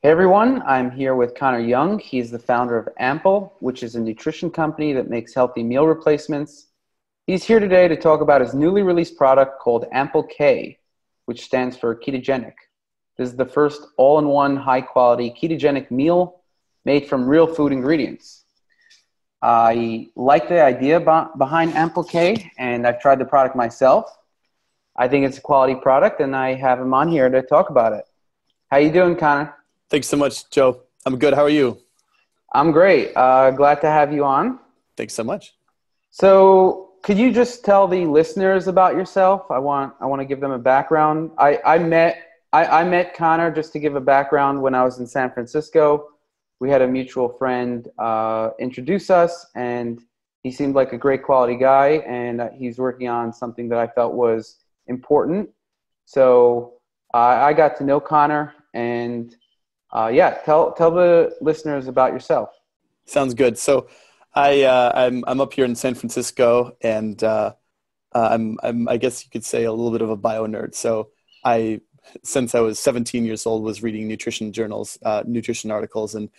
Hey everyone, I'm here with Connor Young. He's the founder of Ample, which is a nutrition company that makes healthy meal replacements. He's here today to talk about his newly released product called Ample K, which stands for Ketogenic. This is the first all-in-one high-quality ketogenic meal made from real food ingredients. I like the idea behind Ample K, and I've tried the product myself. I think it's a quality product, and I have him on here to talk about it. How you doing, Connor? Thanks so much, Joe. I'm good. How are you? I'm great. Glad to have you on. Thanks so much. So could you just tell the listeners about yourself? I want to give them a background. I met Connor, just to give a background, when I was in San Francisco. We had a mutual friend introduce us, and he seemed like a great quality guy, and he's working on something that I felt was important. So I got to know Connor, and tell the listeners about yourself. Sounds good. So I'm up here in San Francisco, and I guess you could say a little bit of a bio nerd. So since I was 17 years old, was reading nutrition journals, nutrition articles, and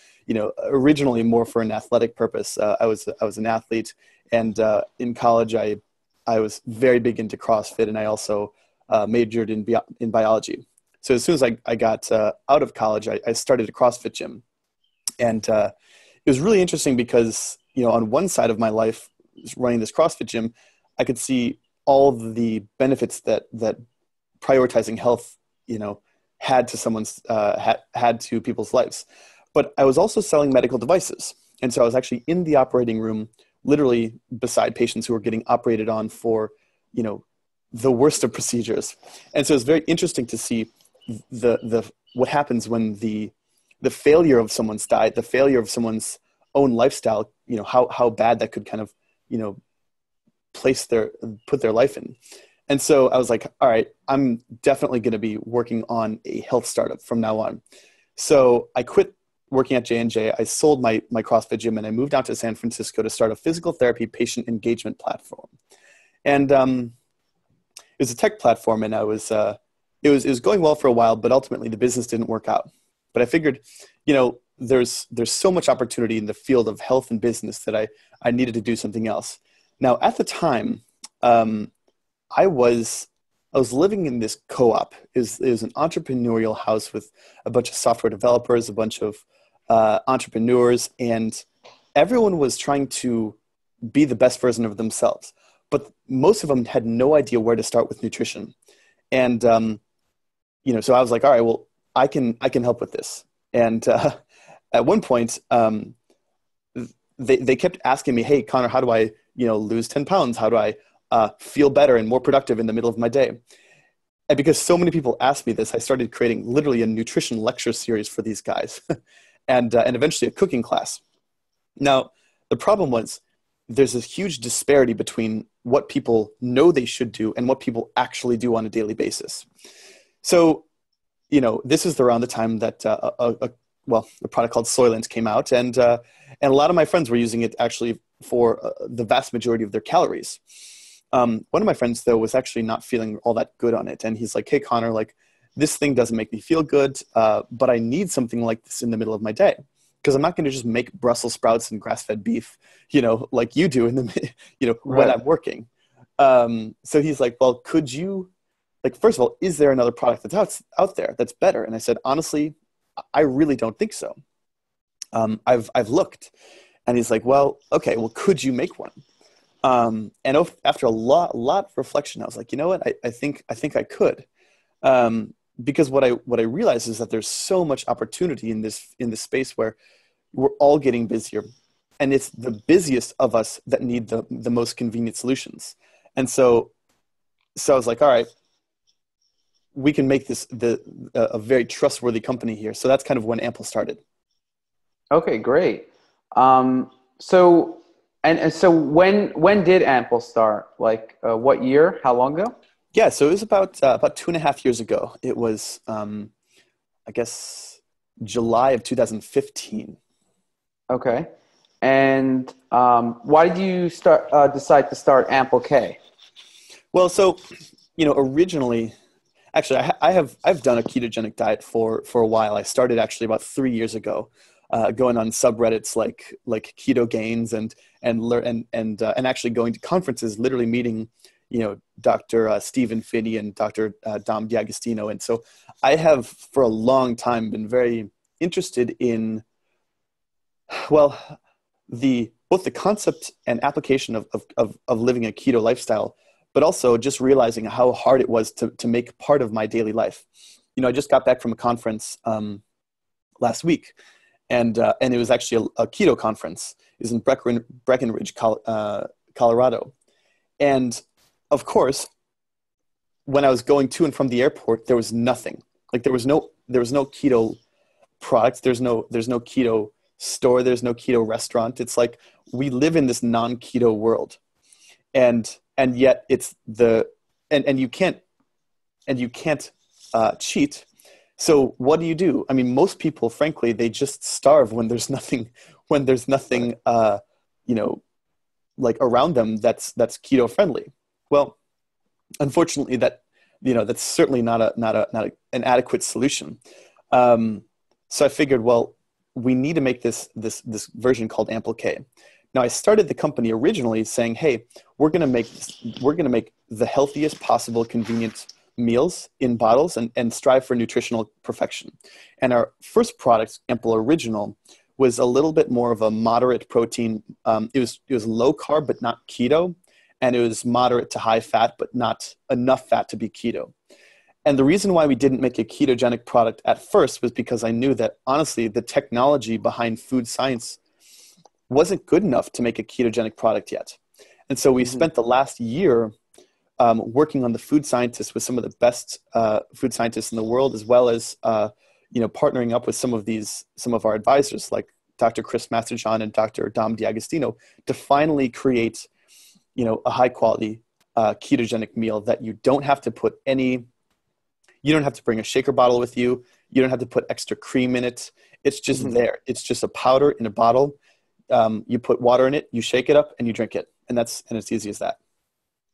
originally more for an athletic purpose. I was an athlete, and in college I was very big into CrossFit, and I also majored in biology. So as soon as I got out of college, I started a CrossFit gym. And it was really interesting because, on one side of my life, running this CrossFit gym, I could see all the benefits that prioritizing health, had to people's lives. But I was also selling medical devices. And so I was actually in the operating room, literally beside patients who were getting operated on for, the worst of procedures. And so it's very interesting to see what happens when the failure of someone's diet, the failure of someone's own lifestyle, how bad that could kind of, put their life in. And so I was like, all right, I'm definitely going to be working on a health startup from now on. So I quit working at J&J. I sold my CrossFit gym, and I moved out to San Francisco to start a physical therapy patient engagement platform. And it was a tech platform, and it was going well for a while, but ultimately the business didn't work out. But I figured, there's so much opportunity in the field of health and business that I needed to do something else. Now, at the time, I was living in this co-op. It was an entrepreneurial house with a bunch of software developers, a bunch of entrepreneurs, and everyone was trying to be the best version of themselves. But most of them had no idea where to start with nutrition. And, so I was like, all right, well, I can help with this. And at one point, they kept asking me, hey, Connor, how do I, lose 10 pounds? How do I feel better and more productive in the middle of my day? And because so many people asked me this, I started creating literally a nutrition lecture series for these guys and eventually a cooking class. Now, the problem was there's a huge disparity between what people know they should do and what people actually do on a daily basis. So, this is around the time that a product called Soylent came out, and a lot of my friends were using it actually for the vast majority of their calories. One of my friends, though, was actually not feeling all that good on it, and he's like, "Hey, Connor, this thing doesn't make me feel good, but I need something like this in the middle of my day because I'm not going to just make Brussels sprouts and grass-fed beef, like you do when Right. I'm working." So he's like, "Well, could you?" First of all, is there another product that's out there that's better? And I said, honestly, I really don't think so. I've looked. And he's like, well, okay, well, could you make one? And after a lot of reflection, I was like, you know what? I think I could. Because what I realized is that there's so much opportunity in this space where we're all getting busier. And it's the busiest of us that need the most convenient solutions. And so I was like, all right, we can make this a very trustworthy company here. So that's kind of when Ample started. Okay, great. So when did Ample start? What year? How long ago? Yeah, so it was about 2.5 years ago. It was, I guess, July of 2015. Okay. And why did you decide to start Ample K? Well, so, originally, Actually, I've done a ketogenic diet for a while. I started actually about 3 years ago, going on subreddits like Keto Gains and actually going to conferences, literally meeting, Dr. Stephen Finney and Dr. Dom D'Agostino. And so I have for a long time been very interested in, well, both the concept and application of living a keto lifestyle, but also just realizing how hard it was to make part of my daily life. I just got back from a conference last week, and it was actually a keto conference. It was in Breckenridge, Colorado. And of course, when I was going to and from the airport, there was nothing. Like there was no keto products. There's no keto store. There's no keto restaurant. It's like we live in this non-keto world, and yet it's and you can't cheat. So what do? I mean, most people, frankly, they just starve when there's nothing like around them that's keto friendly. Well, unfortunately, that's certainly not an adequate solution. So I figured, well, we need to make this version called Ample K. Now, I started the company originally saying, hey, we're going to make the healthiest possible convenient meals in bottles and strive for nutritional perfection. And our first product, Ample Original, was a little bit more of a moderate protein. It was low carb, but not keto. And it was moderate to high fat, but not enough fat to be keto. And the reason why we didn't make a ketogenic product at first was because I knew that, honestly, the technology behind food science wasn't good enough to make a ketogenic product yet. And so we spent the last year working on the food scientists with some of the best food scientists in the world, as well as partnering up with some of our advisors like Dr. Chris Masterjohn and Dr. Dom D'Agostino to finally create a high quality ketogenic meal that you don't have to bring a shaker bottle with you. You don't have to put extra cream in it. It's just there. It's just a powder in a bottle. You put water in it, you shake it up, and you drink it. And it's easy as that.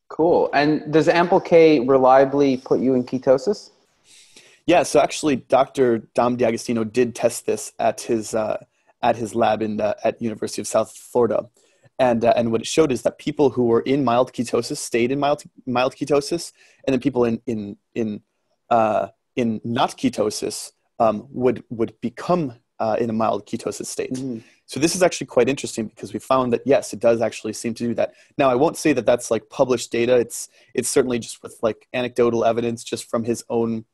Cool. And does Ample K reliably put you in ketosis? Yeah. So actually, Dr. Dom D'Agostino did test this at his lab at University of South Florida. And what it showed is that people who were in mild ketosis stayed in mild ketosis, and then people in not ketosis would become in a mild ketosis state. So this is actually quite interesting because we found that, yes, it does actually seem to do that. Now, I won't say that that's like published data. It's certainly just with like anecdotal evidence just from his own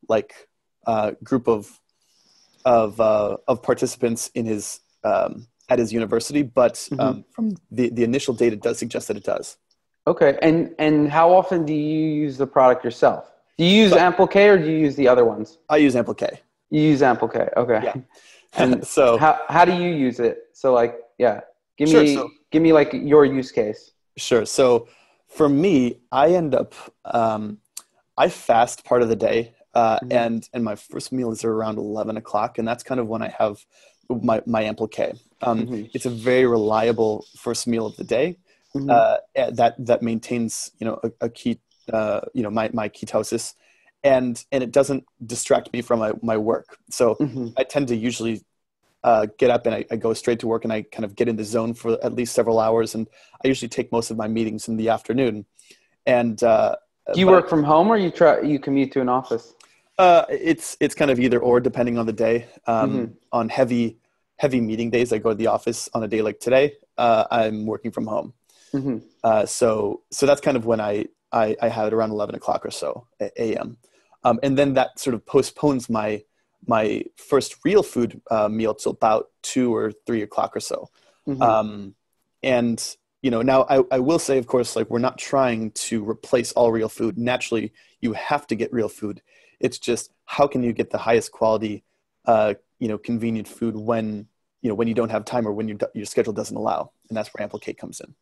like group of participants in his at his university. But from the initial data does suggest that it does. Okay. And how often do you use the product yourself? Do you use Ample K or do you use the other ones? I use Ample K. You use Ample K. Okay. Yeah. And so how do you use it? So like, yeah, give me like your use case. Sure. So for me, I end up, I fast part of the day and my first meal is around 11 o'clock. And that's kind of when I have my Ample K. It's a very reliable first meal of the day that maintains, my ketosis. And it doesn't distract me from my work. So I tend to usually get up and I go straight to work and I kind of get in the zone for at least several hours. And I usually take most of my meetings in the afternoon. And do you work from home or you commute to an office? It's kind of either or depending on the day. On heavy meeting days, I go to the office. On a day like today, I'm working from home. So that's kind of when I have it around 11 o'clock or so a.m. And then that sort of postpones my first real food meal till about 2 or 3 o'clock or so. And, now I will say, of course, like we're not trying to replace all real food. Naturally, you have to get real food. It's just, how can you get the highest quality, convenient food when you don't have time or when your schedule doesn't allow. And that's where Ample K comes in.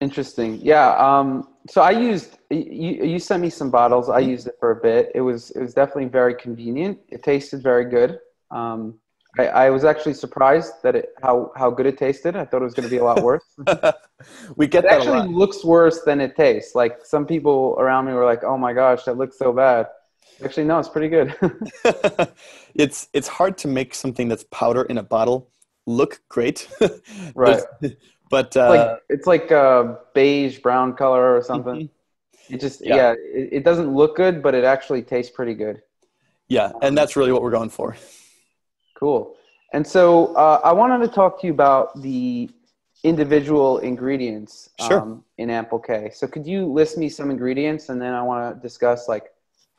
Interesting. Yeah. So I used, you sent me some bottles. I used it for a bit. It was definitely very convenient. It tasted very good. I was actually surprised that how good it tasted. I thought it was going to be a lot worse. We get It that a actually lot. looks worse than it tastes. Like some people around me were like, "Oh my gosh, that looks so bad." Actually, no, it's pretty good. It's hard to make something that's powder in a bottle look great. Right. But It's like a beige brown color or something. mhm, It just yeah, it doesn't look good, but it actually tastes pretty good. yeah, and Um, that's really what we're going for. Cool. And so I wanted to talk to you about the individual ingredients Sure. in Ample K. So could you list me some ingredients, and then I want to discuss, like,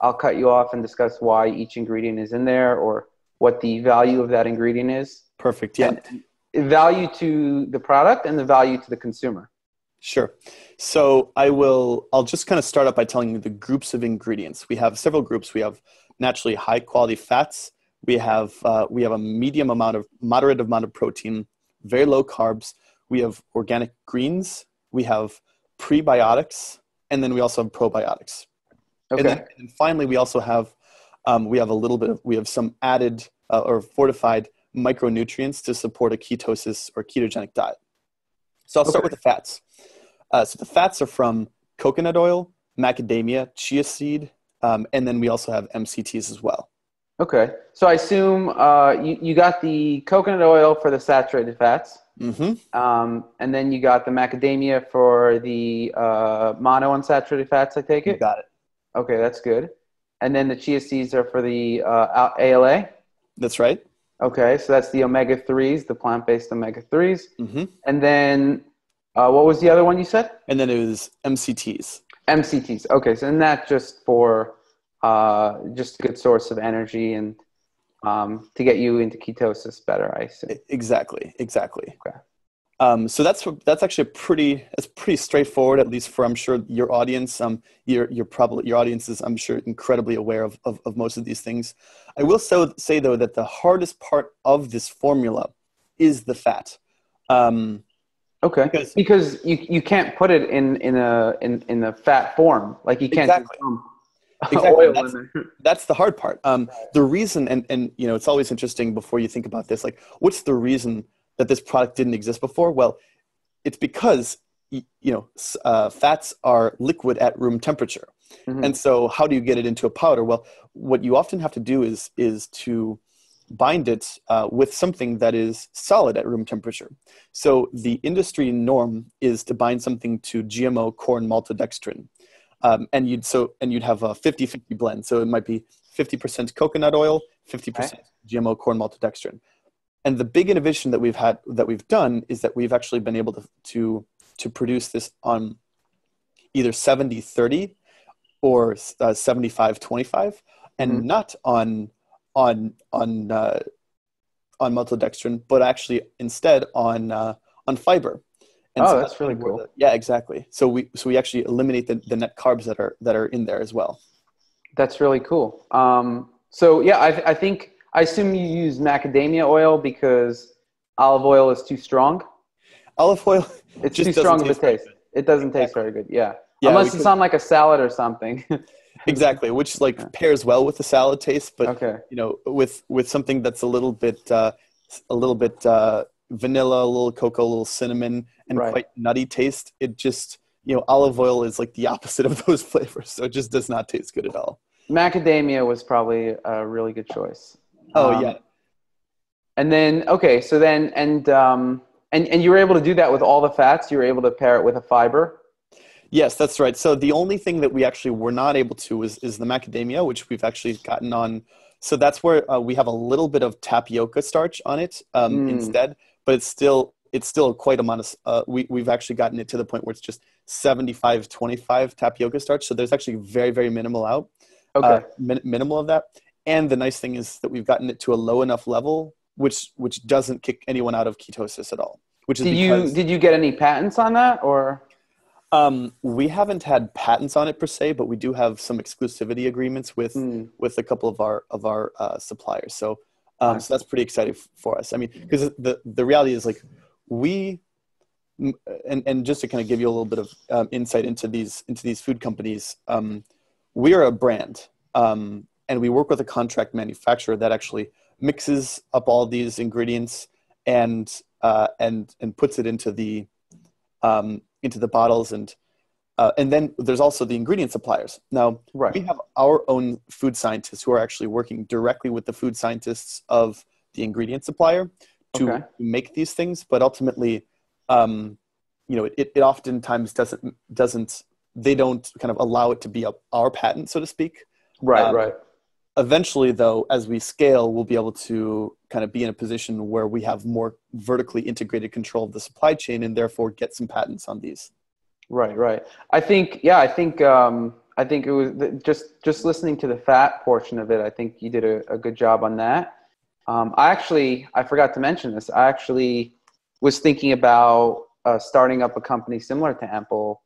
I'll cut you off and discuss why each ingredient is in there or what the value of that ingredient is, Perfect. Yeah. and value to the product and the value to the consumer. Sure. So I'll just kind of start up by telling you the groups of ingredients. We have several groups. We have naturally high quality fats. We have a moderate amount of protein, very low carbs. We have organic greens. We have prebiotics, and then we also have probiotics. Okay. And finally, we also have we have some added or fortified micronutrients to support a ketosis or ketogenic diet. So I'll start with the fats. So the fats are from coconut oil, macadamia, chia seed, and then we also have MCTs as well. Okay. So I assume you got the coconut oil for the saturated fats, Mm-hmm. and then you got the macadamia for the monounsaturated fats, I take You it? got it. Okay, that's good. And then the chia seeds are for the ALA? That's right. Okay, so that's the omega-3s, the plant-based omega-3s. Mm-hmm. And then what was the other one you said? And then it was MCTs. MCTs. Okay, so and that just for just a good source of energy and to get you into ketosis better, I assume. Exactly. Okay. So that's actually pretty straightforward, at least for I'm sure your audience. Your audience is, I'm sure, incredibly aware of most of these things. I will say though that the hardest part of this formula is the fat. Okay. Because you can't put it in a fat form. Like you can't Exactly. just dump Exactly. oil in there. That's the hard part. The reason, and you know, it's always interesting before you think about this, like, what's the reason that this product didn't exist before? Well, it's because fats are liquid at room temperature, Mm-hmm. and so how do you get it into a powder? Well, what you often have to do is to bind it with something that is solid at room temperature. So the industry norm is to bind something to GMO corn maltodextrin. And you'd have a 50-50 blend. So it might be 50% coconut oil, 50% GMO corn maltodextrin. And the big innovation that we've done is that we've actually been able to produce this on either 70-30 or 75-25, and Mm-hmm. not on maltodextrin, but actually instead on fiber. And Oh, so that's really cool. yeah, exactly. So we actually eliminate the net carbs that are in there as well. That's really cool. So yeah, I assume you use macadamia oil because olive oil is too strong. Olive oil It's just too doesn't strong of a taste very taste. good. It doesn't taste Exactly. very good. Yeah. Yeah, Unless it's on like a salad or something. exactly, which like pairs well with the salad taste, but Okay. you know, with something that's a little bit vanilla, a little cocoa, a little cinnamon, and Right. quite nutty taste, it just, you know, olive oil is like the opposite of those flavors, so it just does not taste good at all. Macadamia was probably a really good choice. Oh yeah. And then, okay, so then, and you were able to do that with all the fats. You were able to pair it with a fiber. Yes, that's right. So the only thing that we actually were not able to is the macadamia, which we've actually gotten on. So that's where we have a little bit of tapioca starch on it instead, but it's still quite amount of. We've actually gotten it to the point where it's just 75-25 tapioca starch. So there's actually very, very minimal out. Okay. Minimal of that. And the nice thing is that we've gotten it to a low enough level, which doesn't kick anyone out of ketosis at all. Which is Did you get any patents on that or? We haven't had patents on it per se, but we do have some exclusivity agreements with a couple of our suppliers. So so that's pretty exciting for us. I mean, because the reality is like and just to kind of give you a little bit of insight into these food companies, we are a brand, and we work with a contract manufacturer that actually mixes up all these ingredients and puts it into the bottles, and then there's also the ingredient suppliers. Now, Right. we have our own food scientists who are actually working directly with the food scientists of the ingredient supplier to make these things, but ultimately, it oftentimes doesn't. They don't kind of allow it to be our patent, so to speak. Right. Eventually, though, as we scale, we'll be able to kind of be in a position where we have more vertically integrated control of the supply chain, and therefore get some patents on these. Right. I think it was just listening to the fat portion of it. I think you did a good job on that. I forgot to mention this. I actually was thinking about starting up a company similar to Ample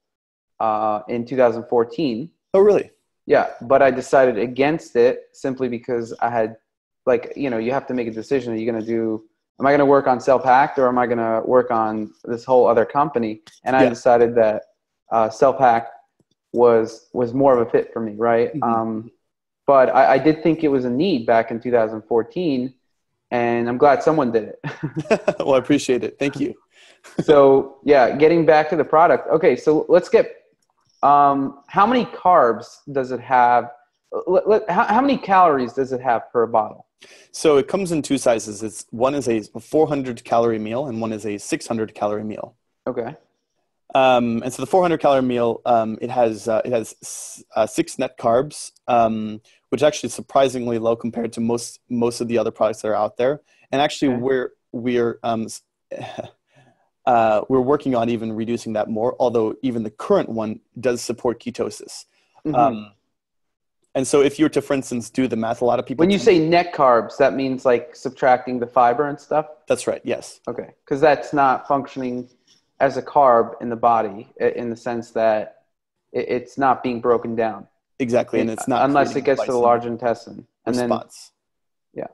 in 2014. Oh, really? Yeah, but I decided against it simply because I had, you have to make a decision. Am I going to work on Self-Hacked, or am I going to work on this whole other company? And I decided that Self-Hacked was more of a fit for me, right? Mm-hmm. But I did think it was a need back in 2014, and I'm glad someone did it. Well, I appreciate it. Thank you. So, yeah, getting back to the product. Okay, so let's get how many carbs does it have? How many calories does it have per bottle? So it comes in two sizes. One is a 400 calorie meal, and one is a 600 calorie meal. Okay. And so the 400 calorie meal, it has 6 net carbs, which actually is surprisingly low compared to most of the other products that are out there. And actually, we're working on even reducing that more, although even the current one does support ketosis. Mm-hmm. And so if you were to, for instance, do the math, a lot of people... When you say net carbs, that means like subtracting the fiber and stuff? That's right, yes. Okay, because that's not functioning as a carb in the body in the sense that it's not being broken down. Exactly, and it's not... Unless it gets to the large intestine. And response. Then,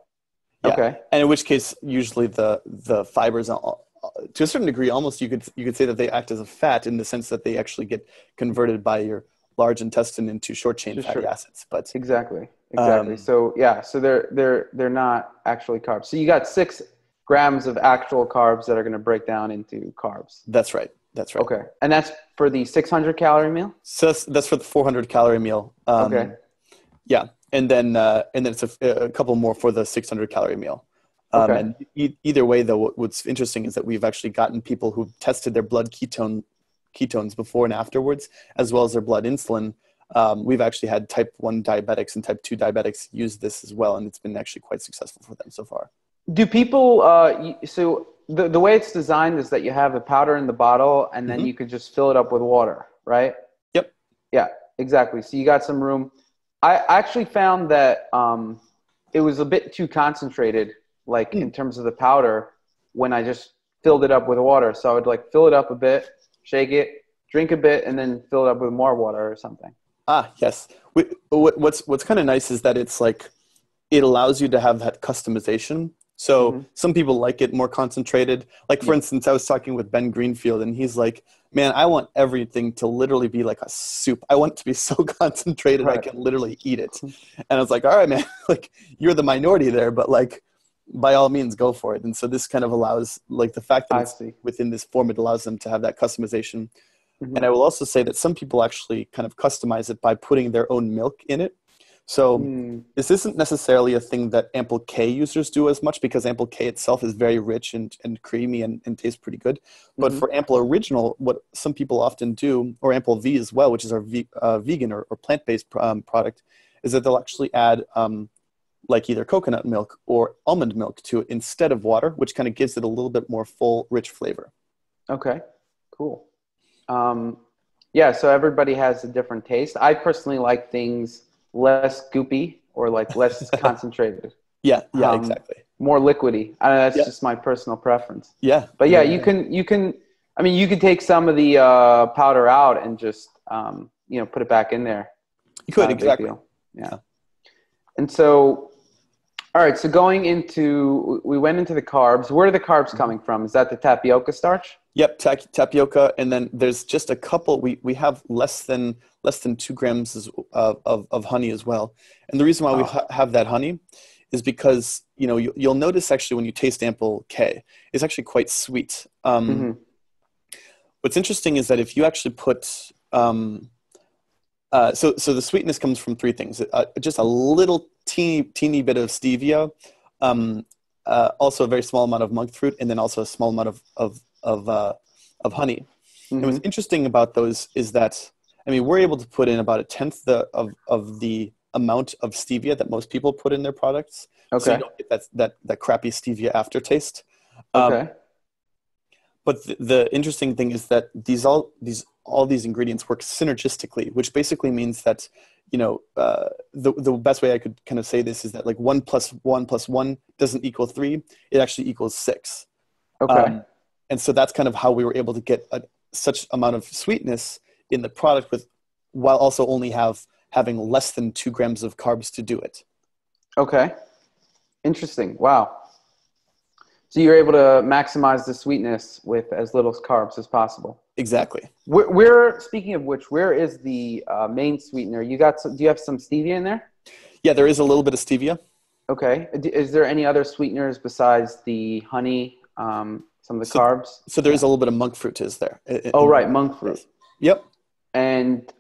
yeah. Okay. And in which case, usually the fibers... to a certain degree, almost you could say that they act as a fat in the sense that they actually get converted by your large intestine into short chain fatty acids. But exactly. So they're not actually carbs. So you got 6 grams of actual carbs that are going to break down into carbs. That's right. Okay, and that's for the 600 calorie meal. So that's for the 400 calorie meal. Okay. Yeah, and then it's a couple more for the 600 calorie meal. Okay. And either way, though, what's interesting is that we've actually gotten people who've tested their blood ketones before and afterwards, as well as their blood insulin. We've actually had type 1 diabetics and type 2 diabetics use this as well, and it's been actually quite successful for them so far. Do people, so the way it's designed is that you have the powder in the bottle, and then you could just fill it up with water, right? Yep. Yeah, exactly. So you got some room. I actually found that it was a bit too concentrated, in terms of the powder, when I just filled it up with water. So I would fill it up a bit, shake it, drink a bit, and then fill it up with more water or something. Ah, yes. What's kind of nice is that it's it allows you to have that customization. So some people like it more concentrated. For instance, I was talking with Ben Greenfield, and he's like, man, I want everything to literally be like a soup. I want it to be so concentrated I can literally eat it. And I was like, all right, man, you're the minority there, but by all means, go for it. And so this kind of allows, the fact that it's within this form, it allows them to have that customization. And I will also say that some people actually kind of customize it by putting their own milk in it. So this isn't necessarily a thing that Ample K users do as much, because Ample K itself is very rich and creamy and tastes pretty good. But for Ample Original, what some people often do, or Ample V as well, which is our vegan or plant-based product, is that they'll actually add either coconut milk or almond milk to it instead of water, which kind of gives it a little bit more full, rich flavor. Okay, cool. Yeah, so everybody has a different taste. I personally like things less goopy or less concentrated. Yeah, exactly. More liquidy. I know that's just my personal preference. Yeah. But you can take some of the powder out and just put it back in there. You could, exactly. Yeah. And so, all right, so we went into the carbs. Where are the carbs coming from? Is that the tapioca starch? Yep, tapioca, and then there's just a couple. We have less than 2 grams of honey as well. And the reason why we have that honey is because, you'll notice actually when you taste Ample K, it's actually quite sweet. What's interesting is that if you actually put, so the sweetness comes from three things. Just a little teeny bit of stevia, also a very small amount of monk fruit, and then also a small amount of honey. And what's interesting about those is that, we're able to put in about a tenth of the amount of stevia that most people put in their products. Okay. So you don't get that crappy stevia aftertaste. Okay. But the interesting thing is that all these ingredients work synergistically, which basically means that, the best way I could kind of say this is that like 1 + 1 + 1 doesn't equal 3. It actually equals 6. Okay. And so that's kind of how we were able to get such amount of sweetness in the product while also only having less than 2 grams of carbs to do it. Okay. Interesting. Wow. So you're able to maximize the sweetness with as little carbs as possible. Exactly. Speaking of which, where is the main sweetener? Do you have some stevia in there? Yeah, there is a little bit of stevia. Okay. Is there any other sweeteners besides the honey, some of the carbs? So there is a little bit of monk fruit is there. Right. Monk fruit. Yep. And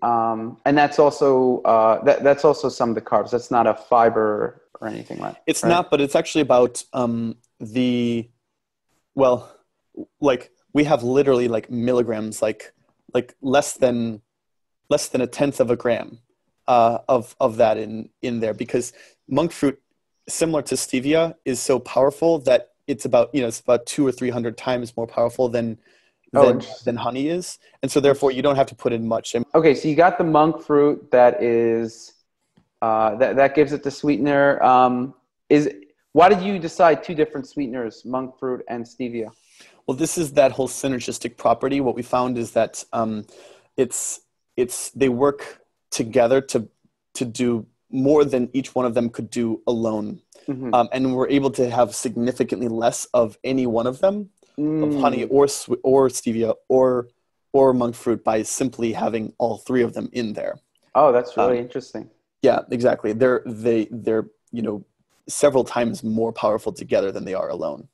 that's also that's also some of the carbs. That's not a fiber or anything like that. It's not, but it's actually about we have literally like milligrams, like less than a tenth of a gram of that in there, because monk fruit, similar to stevia, is so powerful that it's about 200 or 300 times more powerful than honey is, and so therefore you don't have to put in much. Okay, so you got the monk fruit that is that gives it the sweetener. Why did you decide 2 different sweeteners, monk fruit and stevia? Well, this is that whole synergistic property. What we found is that they work together to do more than each one of them could do alone, and we're able to have significantly less of any one of them, of honey or stevia or monk fruit, by simply having all 3 of them in there. Oh, that's really interesting. Yeah, exactly. They're several times more powerful together than they are alone.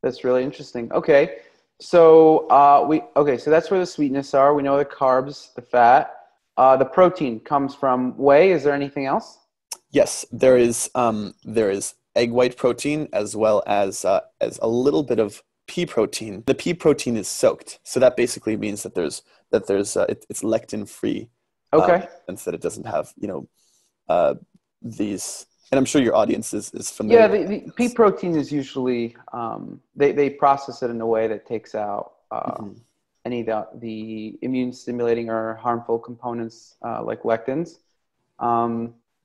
That's really interesting. Okay. So so that's where the sweetness are. We know the carbs, the fat. The protein comes from whey. Is there anything else? Yes, there is egg white protein, as well as a little bit of pea protein. The pea protein is soaked, so that basically means that it's lectin free. Okay. And that it doesn't have these. And I'm sure your audience is familiar. Yeah, the pea protein is usually they process it in a way that takes out any of the immune stimulating or harmful components like lectins.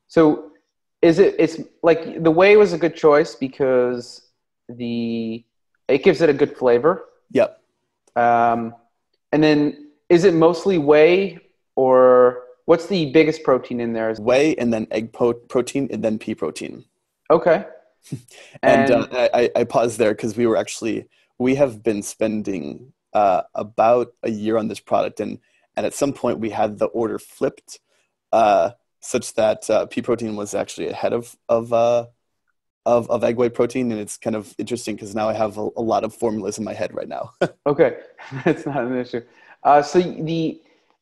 So it's like the whey was a good choice because it gives it a good flavor. Yep. And then is it mostly whey, or what's the biggest protein in there? Whey, and then egg protein, and then pea protein. Okay. And I paused there because we have been spending about a year on this product, and at some point we had the order flipped such that pea protein was actually ahead of egg white protein, and it's kind of interesting because now I have a lot of formulas in my head right now. Okay, that's not an issue. So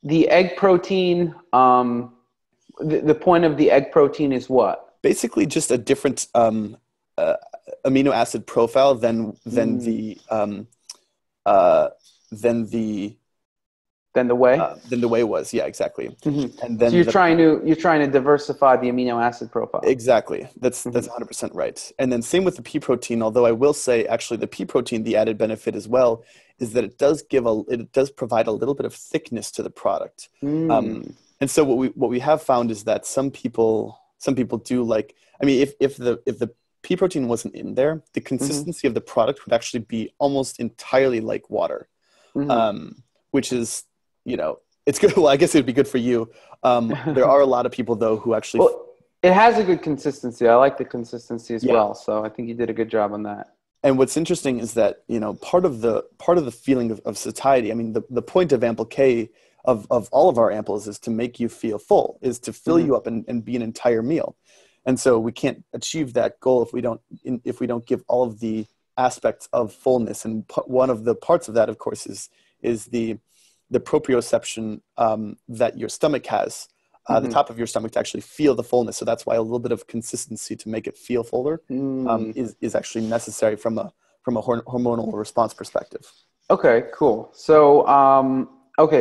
the egg protein, the point of the egg protein is what? Basically, just a different amino acid profile than the whey. Than the whey was, yeah, exactly. Mm-hmm. And then so you're trying to diversify the amino acid profile. Exactly, that's 100% right. And then same with the pea protein. Although I will say, actually, the pea protein, the added benefit as well is that it does provide a little bit of thickness to the product. And so what we have found is that some people do like. I mean, if the pea protein wasn't in there, the consistency of the product would actually be almost entirely like water, which is, it's good. Well, I guess it would be good for you. There are a lot of people though who actually. Well, it has a good consistency. I like the consistency as well. So I think you did a good job on that. And what's interesting is that, part of the feeling of satiety. I mean, the point of Ample K, of all of our amples, is to make you feel full, is to fill you up and be an entire meal. And so we can't achieve that goal if we don't give all of the aspects of fullness. And one of the parts of that, of course, is the proprioception that your stomach has, the top of your stomach, to actually feel the fullness. So that's why a little bit of consistency to make it feel fuller is actually necessary from a hormonal response perspective. Okay, cool. So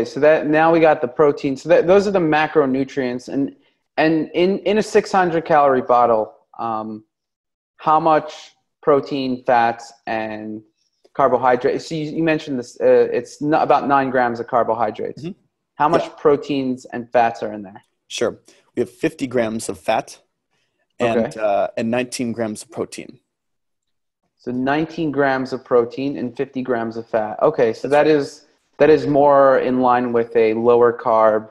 so that now we got the protein. So those are the macronutrients, and in a 600 calorie bottle, how much protein, fats, and carbohydrates? So you mentioned this. It's about 9 grams of carbohydrates. Mm-hmm. How much proteins and fats are in there? Sure, we have 50 grams of fat and 19 grams of protein. So 19 grams of protein and 50 grams of fat. Okay, so that is more in line with a lower carb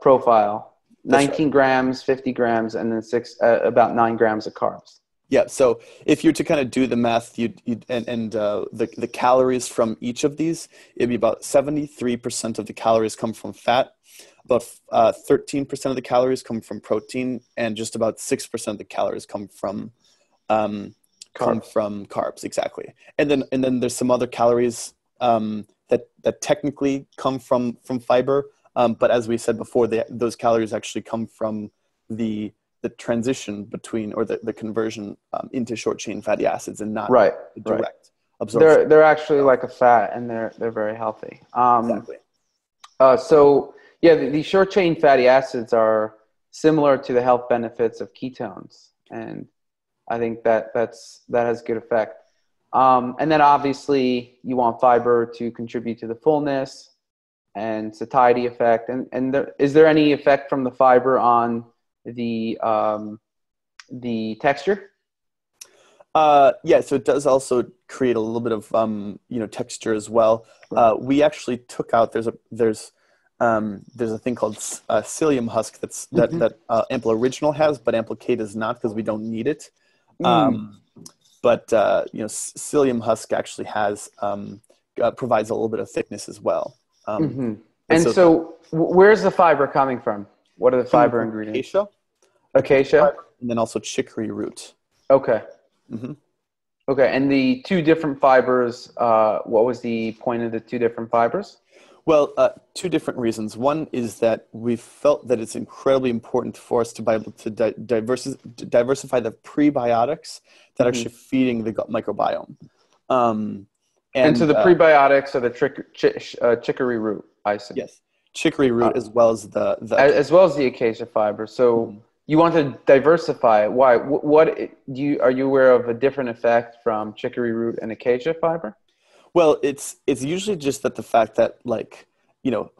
profile. 19 grams, 50 grams, and then about 9 grams of carbs. Yeah. So if you're to kind of do the math, the calories from each of these, it'd be about 73% of the calories come from fat, about 13% of the calories come from protein, and just about 6% of the calories come from carbs. Exactly. And then there's some other calories that technically come from fiber, but as we said before, those calories actually come from the transition between, or the conversion into short chain fatty acids, and not direct absorption. They're actually like a fat, and they're very healthy. Exactly. So yeah, the short chain fatty acids are similar to the health benefits of ketones, and I think that has good effect. And then obviously you want fiber to contribute to the fullness and satiety effect. And is there any effect from the fiber on the texture? Yeah, so it does also create a little bit of texture as well. We actually took out there's a thing called psyllium husk that Ample Original has, but Ample K does not, because we don't need it. But psyllium husk actually provides a little bit of thickness as well. And so where's the fiber coming from? What are the fiber ingredients? Acacia, and then also chicory root. Okay. Okay, and the two different fibers. What was the point of the two different fibers? Well, two different reasons. One is that we felt that it's incredibly important for us to be able to diversify the prebiotics that are actually feeding the gut microbiome. And so the prebiotics are the chicory root, I see. Yes, chicory root as well as as well as the acacia fiber. So you want to diversify it. Why? Are you aware of a different effect from chicory root and acacia fiber? Well, it's usually just that the fact that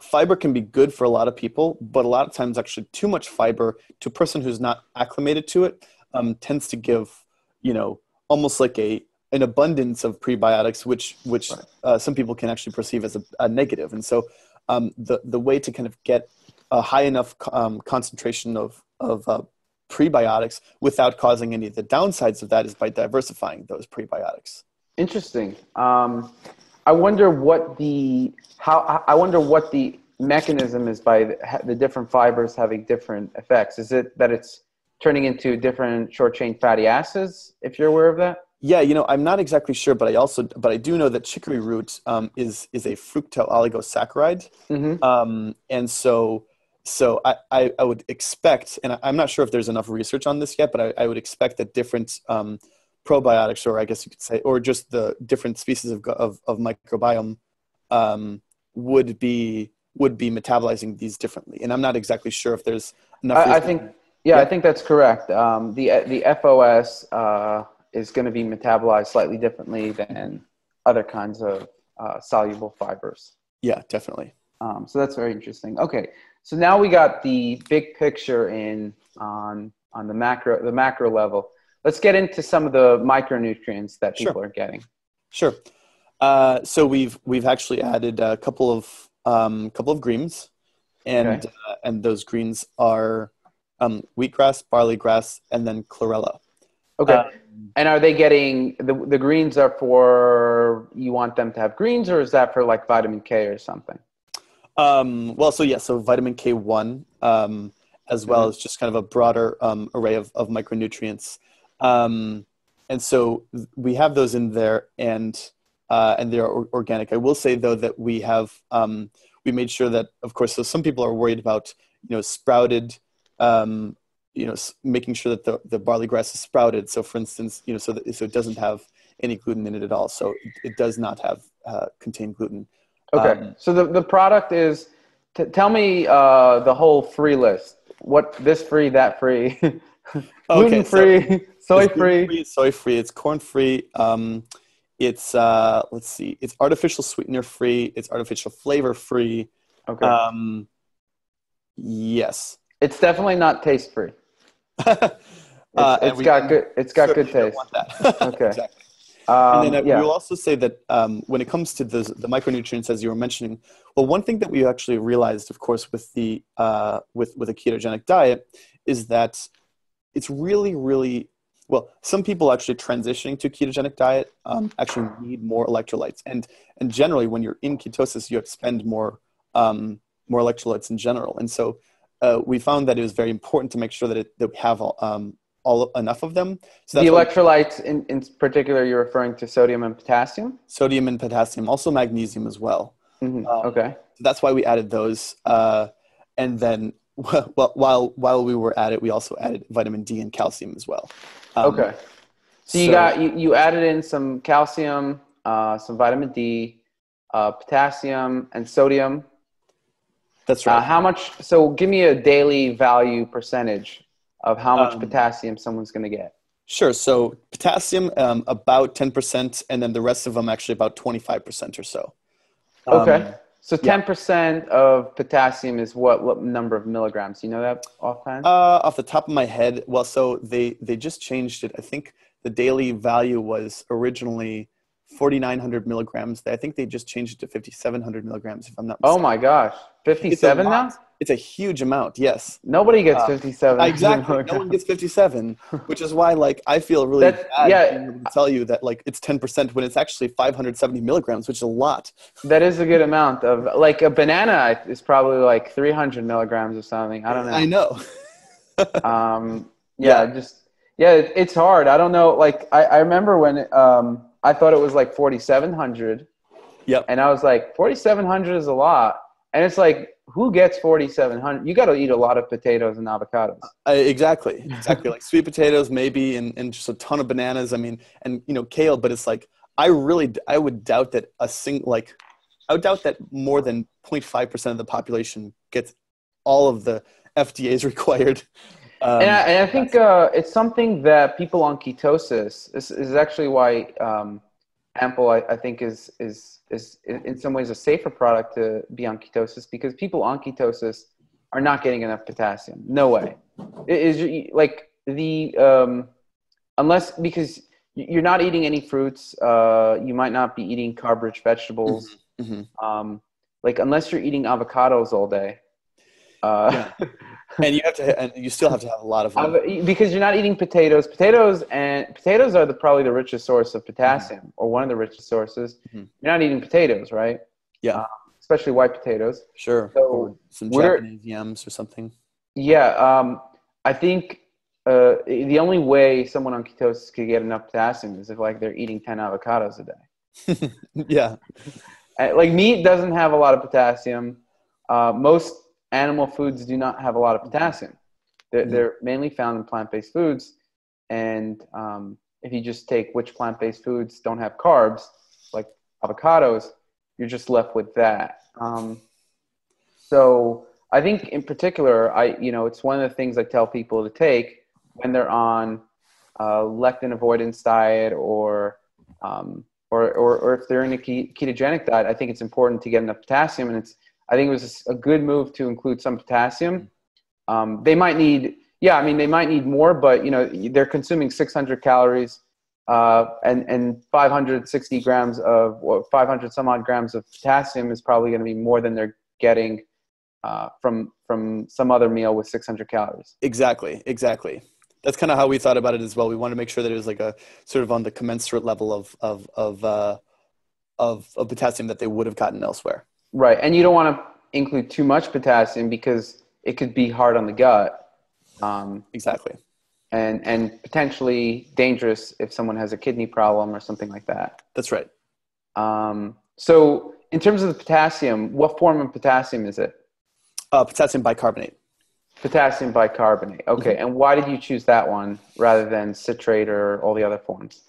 fiber can be good for a lot of people, but a lot of times actually too much fiber to a person who's not acclimated to it tends to give almost like an abundance of prebiotics, which some people can actually perceive as a negative. And so the way to kind of get a high enough concentration of prebiotics without causing any of the downsides of that is by diversifying those prebiotics. Interesting. I wonder what the mechanism is by the different fibers having different effects. Is it that it's turning into different short chain fatty acids? If you're aware of that. Yeah, I'm not exactly sure, but I do know that chicory root is a fructose oligosaccharide, and so I would expect, and I'm not sure if there's enough research on this yet, but I would expect that different probiotics, or I guess you could say, or just the different species of microbiome would be metabolizing these differently. And I'm not exactly sure if there's enough research. I think that's correct. The FOS is going to be metabolized slightly differently than other kinds of soluble fibers. Yeah, definitely. So that's very interesting. Okay, so now we got the big picture on the macro level. Let's get into some of the micronutrients that people are getting. Sure. So we've actually added a couple of greens, and those greens are wheatgrass, barley grass, and then chlorella. Okay. And are they getting the greens are for, you want them to have greens, or is that for like vitamin K or something? So vitamin K1, as well as just kind of a broader array of micronutrients. And so we have those in there, and they're organic. I will say though that we have we made sure that, of course, so some people are worried about sprouted, making sure that the barley grass is sprouted. So for instance, so it doesn't have any gluten in it at all. So it does not have contain gluten. Okay. So the product is, tell me the whole free list. What, this free, that free, gluten free, soy free. Soy free. It's corn free. It's let's see. It's artificial sweetener free. It's artificial flavor free. Okay. Yes. It's definitely not taste free. It's got good taste. Want that. Okay. Exactly. And then we will also say that when it comes to the micronutrients, as you were mentioning, well, one thing that we actually realized, of course, with the with a ketogenic diet, is that it's really, really well. Some people actually transitioning to a ketogenic diet actually need more electrolytes, and generally, when you're in ketosis, you expend more electrolytes in general, and so we found that it was very important to make sure that we have all enough of them. So the electrolytes in particular, you're referring to sodium and potassium? Sodium and potassium, also magnesium as well. Mm-hmm. Okay. So that's why we added those. And then while we were at it, we also added vitamin D and calcium as well. Okay. So you added in some calcium, some vitamin D, potassium, and sodium. That's right. How much? So give me a daily value percentage of how much potassium someone's going to get. Sure. So potassium, about 10%, and then the rest of them actually about 25% or so. Okay. So 10% of potassium is what number of milligrams? You know that offhand? Off the top of my head, well, so they just changed it. I think the daily value was originally 4,900 milligrams. I think they just changed it to 5,700 milligrams, if I'm not mistaken. Oh my gosh. 57 now? It's a huge amount, yes. Nobody gets 57. Exactly. No one gets 57, which is why, I feel really bad being able to tell you that, it's 10% when it's actually 570 milligrams, which is a lot. That is a good amount of, a banana is probably 300 milligrams or something. I don't know. I know. It's hard. I don't know. I remember when I thought it was 4,700. Yep. And I was like, 4,700 is a lot. And it's who gets 4,700? You got to eat a lot of potatoes and avocados. Exactly. Like sweet potatoes, maybe, and just a ton of bananas. I mean, and kale. But it's I would doubt that I would doubt that more than 0.5% of the population gets all of the FDA's required. And I think it's something that people on ketosis. This is actually why Ample, I think, is in some ways a safer product to be on ketosis, because people on ketosis are not getting enough potassium. No way. It is unless, because you're not eating any fruits, you might not be eating carb-rich vegetables. Mm-hmm. Unless you're eating avocados all day. And you still have to have a lot of them. Because you're not eating potatoes. Potatoes are probably the richest source of potassium, or one of the richest sources. Mm-hmm. You're not eating potatoes, right? Yeah. Especially white potatoes. Sure. So or some Japanese yams or something. Yeah. I think the only way someone on ketosis could get enough potassium is if they're eating 10 avocados a day. Yeah. Meat doesn't have a lot of potassium. Most animal foods do not have a lot of potassium. They're mainly found in plant-based foods. And if you just take which plant-based foods don't have carbs, like avocados, you're just left with that. So I think in particular, it's one of the things I tell people to take when they're on lectin avoidance diet or if they're in a ketogenic diet. I think it's important to get enough potassium, and I think it was a good move to include some potassium. They might need more, but they're consuming 600 calories and 560 grams of 500 some odd grams of potassium is probably going to be more than they're getting from some other meal with 600 calories. Exactly. That's kind of how we thought about it as well. We wanted to make sure that it was a sort of on the commensurate level of potassium that they would have gotten elsewhere. Right. And you don't want to include too much potassium because it could be hard on the gut. Exactly. And potentially dangerous if someone has a kidney problem or something like that. That's right. So in terms of the potassium, what form of potassium is it? Potassium bicarbonate. Potassium bicarbonate. Okay. And why did you choose that one rather than citrate or all the other forms?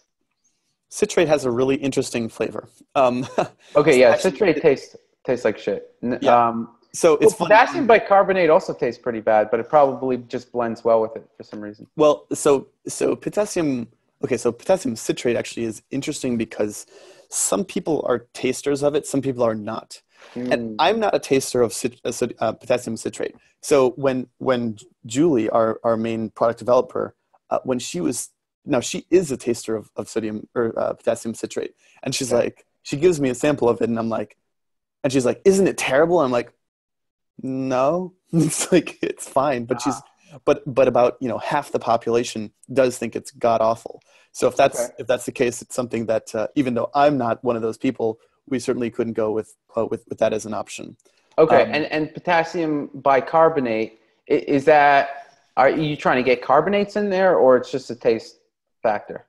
Citrate has a really interesting flavor. Okay, yeah, citrate tastes like shit. Yeah. So it's funny. Potassium bicarbonate also tastes pretty bad, but it probably just blends well with it for some reason. Well, so potassium. Okay, so potassium citrate actually is interesting because some people are tasters of it, some people are not. And I'm not a taster of potassium citrate. So when Julie, our main product developer, when she is a taster of sodium or potassium citrate, and she's like, she gives me a sample of it, and I'm like, and she's like, "Isn't it terrible?" I'm like, "No, it's like it's fine." But but about half the population does think it's god awful. So if that's the case, it's something that even though I'm not one of those people, we certainly couldn't go with that as an option. Okay, and potassium bicarbonate, is that, are you trying to get carbonates in there, or it's just a taste factor?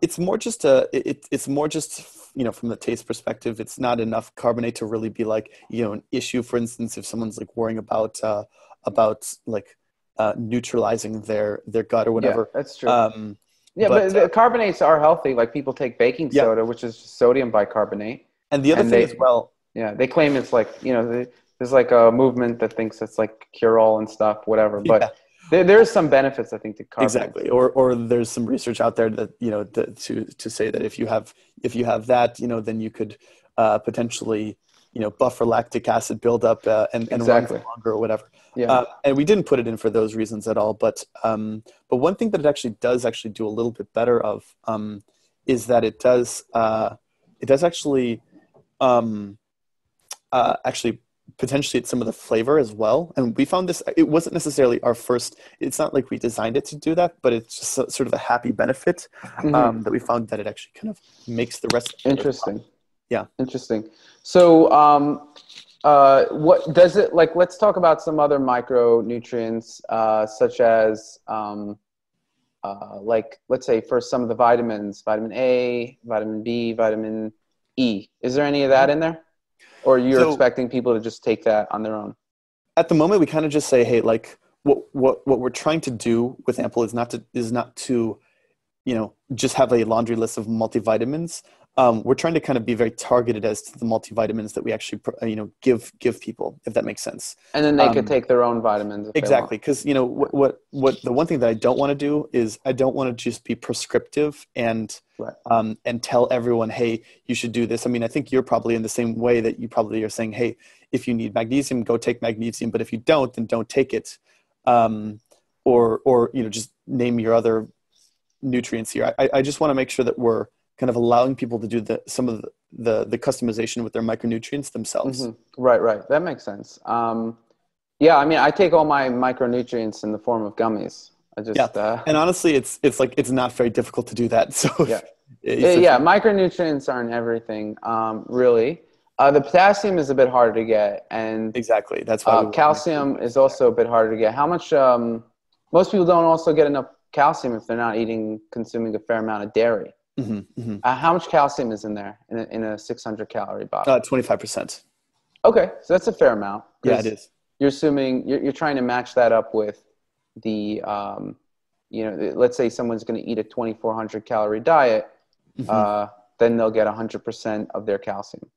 It's more just from the taste perspective, it's not enough carbonate to really be like an issue. For instance, if someone's like worrying about like neutralizing their gut or whatever. Yeah, that's true. But the carbonates are healthy. Like people take baking soda, which is sodium bicarbonate. And the other thing as well. Yeah, they claim it's like, there's like a movement that thinks it's like cure-all and stuff, whatever. But there's some benefits, I think, to carbonates. Exactly. Or there's some research out there that, to say that if you have that, then you could potentially, buffer lactic acid buildup and run for longer or whatever. Yeah. And we didn't put it in for those reasons at all. But one thing that it actually does do a little bit better of is that it does actually potentiate some of the flavor as well. And we found this, it wasn't necessarily our first, it's not like we designed it to do that, but it's just sort of a happy benefit that we found that it actually kind of makes the rest. Interesting. Yeah. Interesting. So what does it, like, let's talk about some other micronutrients, such as like, let's say for some of the vitamins, vitamin A, vitamin B, vitamin E. Is there any of that in there? Or you're expecting people to just take that on their own? At the moment, we kind of just say, hey, like what we're trying to do with Ample is not to just have a laundry list of multivitamins. We're trying to kind of be very targeted as to the multivitamins that we actually give people, if that makes sense. And then they could take their own vitamins. Exactly, because what the one thing that I don't want to do is I don't want to just be prescriptive and tell everyone, hey, you should do this. I mean, I think you're probably in the same way that you probably are saying, hey, if you need magnesium, go take magnesium, but if you don't, then don't take it. Or just name your other nutrients here. I just want to make sure that we're kind of allowing people to do some of the customization with their micronutrients themselves. Mm-hmm. Right. That makes sense. Yeah, I mean, I take all my micronutrients in the form of gummies. And honestly, it's not very difficult to do that. So micronutrients aren't everything, really. The potassium is a bit harder to get, and exactly that's why calcium is also a bit harder to get. How much? Most people don't also get enough calcium if they're not consuming a fair amount of dairy. How much calcium is in there in a 600 calorie bottle? 25%. Okay, so that's a fair amount. Yeah, it is. You're assuming you're trying to match that up with the let's say someone's going to eat a 2,400 calorie diet, then they'll get 100% of their calcium.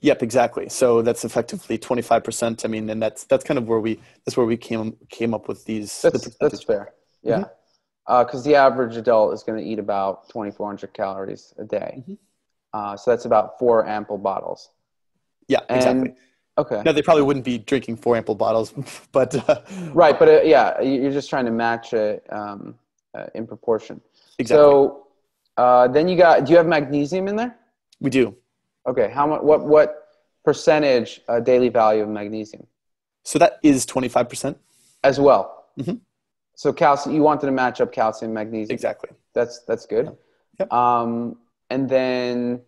Yep, exactly. So that's effectively 25%. I mean, and that's kind of where we came up with these. That's fair. Yeah. Because the average adult is going to eat about 2,400 calories a day. So that's about 4 Ample bottles. Yeah, exactly. Okay. Now, they probably wouldn't be drinking 4 Ample bottles, but... right, but you're just trying to match it in proportion. Exactly. So then do you have magnesium in there? We do. Okay, what percentage daily value of magnesium? So that is 25%. As well? So calcium, you wanted to match up calcium, magnesium. Exactly. That's good. Yep. And then,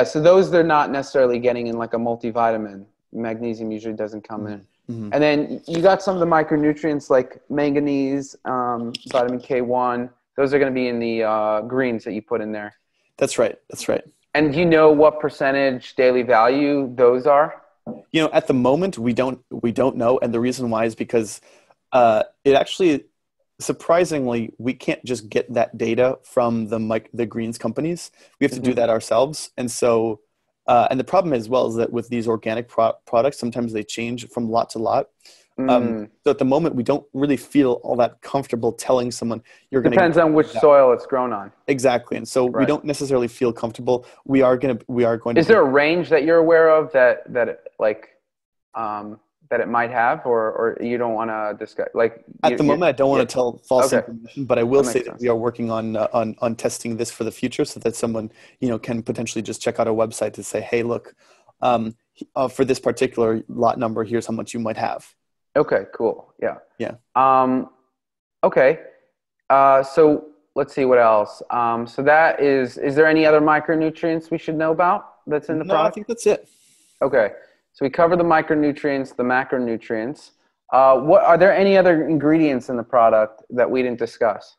so those they're not necessarily getting in like a multivitamin. Magnesium usually doesn't come in. Mhm. And then you got some of the micronutrients like manganese, vitamin K1. Those are going to be in the greens that you put in there. That's right. That's right. And do you know what percentage daily value those are? At the moment, we don't know, and the reason why is because it actually, surprisingly, we can't just get that data from the greens companies. We have to do that ourselves, and so and the problem as well is that with these organic products, sometimes they change from lot to lot. So at the moment, we don't really feel all that comfortable telling someone you're going to. Depends on which soil it's grown on. Exactly, and so we don't necessarily feel comfortable. We are going to. Is there a range that you're aware of that it might have, or you don't want to discuss? Like at the moment, I don't want to tell false information, but I will say that we are working on testing this for the future, so that someone can potentially just check out our website to say, hey, look, for this particular lot number, here's how much you might have. Okay, cool. Yeah. Yeah. Okay. So let's see what else. So that is there any other micronutrients we should know about that's in the product? I think that's it. Okay. So we covered the micronutrients, the macronutrients. What are there any other ingredients in the product that we didn't discuss?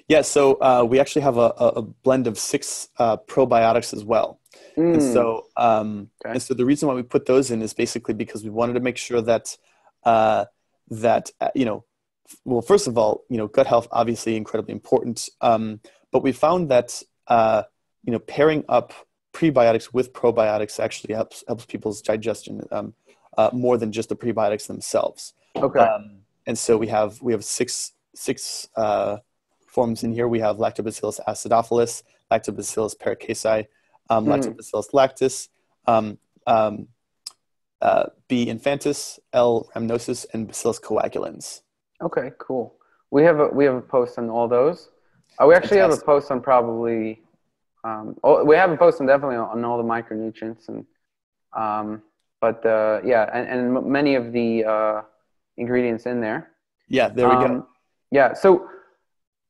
Yeah. So we actually have a blend of 6 probiotics as well. And so, and so the reason why we put those in is basically because we wanted to make sure that, well, first of all, gut health, obviously incredibly important. But we found that, pairing up prebiotics with probiotics actually helps people's digestion, more than just the prebiotics themselves. Okay. And so we have 6 forms in here. We have Lactobacillus acidophilus, Lactobacillus paracasi, Lactobacillus lactis, B. infantis, L. rhamnosus, and Bacillus coagulans. Okay, cool. We have a post on all those. We actually have a post on probably. We have a post on definitely on all the micronutrients and, and many of the ingredients in there. Yeah, there we go. Yeah, so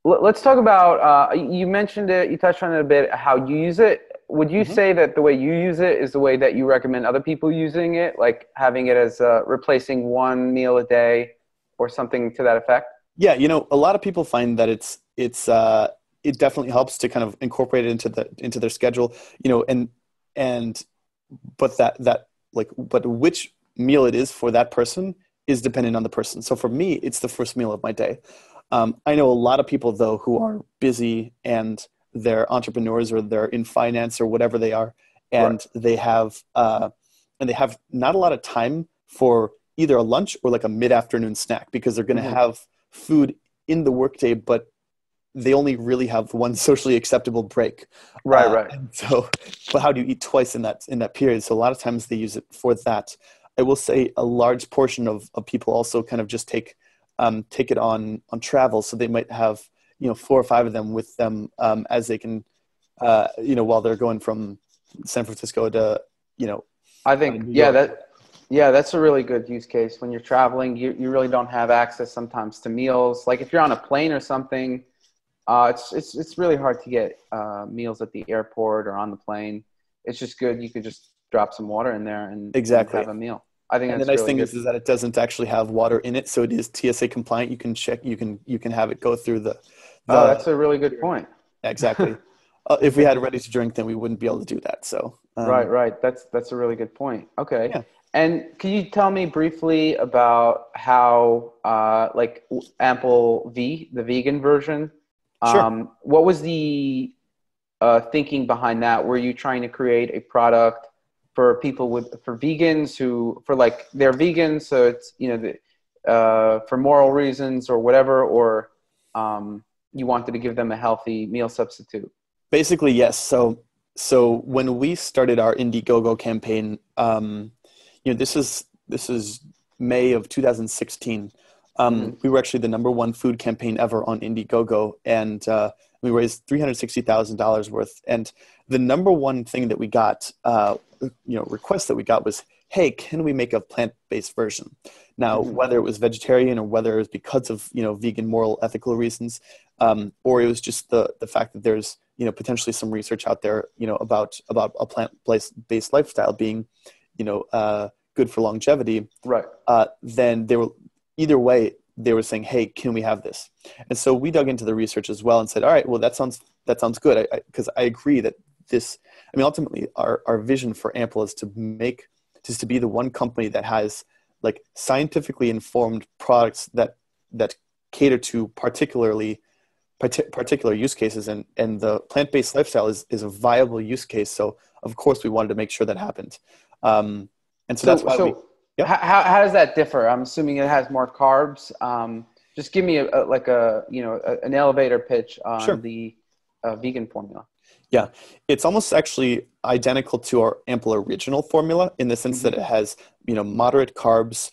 let's talk about. You mentioned it. You touched on it a bit. How you use it. Would you say that the way you use it is the way that you recommend other people using it, like having it as replacing one meal a day or something to that effect? Yeah, a lot of people find that it definitely helps to kind of incorporate it into their schedule, but which meal it is for that person is dependent on the person. So for me, it's the first meal of my day. I know a lot of people though who are busy and they're entrepreneurs or they're in finance or whatever they are, and they have not a lot of time for either a lunch or like a mid-afternoon snack because they're going to have food in the workday, but they only really have one socially acceptable break. Right. And so, but how do you eat twice in that period? So a lot of times they use it for that. I will say a large portion of people also kind of just take it on travel. So they might have 4 or 5 of them with them as they can, while they're going from San Francisco to, I think, that's a really good use case. When you're traveling, you really don't have access sometimes to meals. Like if you're on a plane or something, it's really hard to get meals at the airport or on the plane. It's just good. You could just drop some water in there and have a meal. I think that's the nice really thing good. is that it doesn't actually have water in it, so it is TSA compliant. You can check. You can have it go through the that's a really good point. Exactly. If we had ready to drink, then we wouldn't be able to do that. So right. That's a really good point. Okay. Yeah. And can you tell me briefly about how like Ample V, the vegan version? Sure. What was the thinking behind that? Were you trying to create a product for people for vegans they're vegans, so it's for moral reasons or whatever, or you wanted to give them a healthy meal substitute? Basically, yes. So when we started our Indiegogo campaign, this is May of 2016. We were actually the #1 food campaign ever on Indiegogo, and we raised $360,000 worth. And the #1 thing that we got, request that we got was, hey, can we make a plant-based version? Now, whether it was vegetarian or whether it was because of, vegan, moral, ethical reasons, or it was just the fact that there's, potentially some research out there, about a plant-based lifestyle being, good for longevity, Right. then either way, they were saying, hey, can we have this? And so we dug into the research as well and said, all right, well, that sounds good. Because I agree that ultimately our vision for Ample is to be the one company that has like scientifically informed products that cater to particular use cases, and the plant-based lifestyle is a viable use case. So of course we wanted to make sure that happened. And so that's why Yep. How does that differ? I'm assuming it has more carbs. Just give me an elevator pitch on Sure. the vegan formula. Yeah, it's almost actually identical to our Ample original formula in the sense that it has, moderate carbs,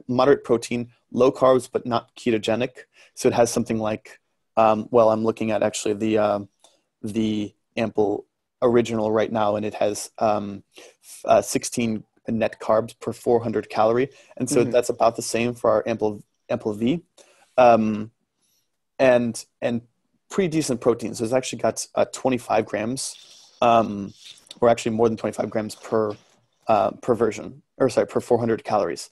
moderate protein, low carbs, but not ketogenic. So it has something like, I'm looking at actually the Ample original right now, and it has 16 net carbs per 400 calorie. And so that's about the same for our Ample V. And pretty decent protein. So it's actually got 25 grams, or actually more than 25 grams per version, per 400 calories.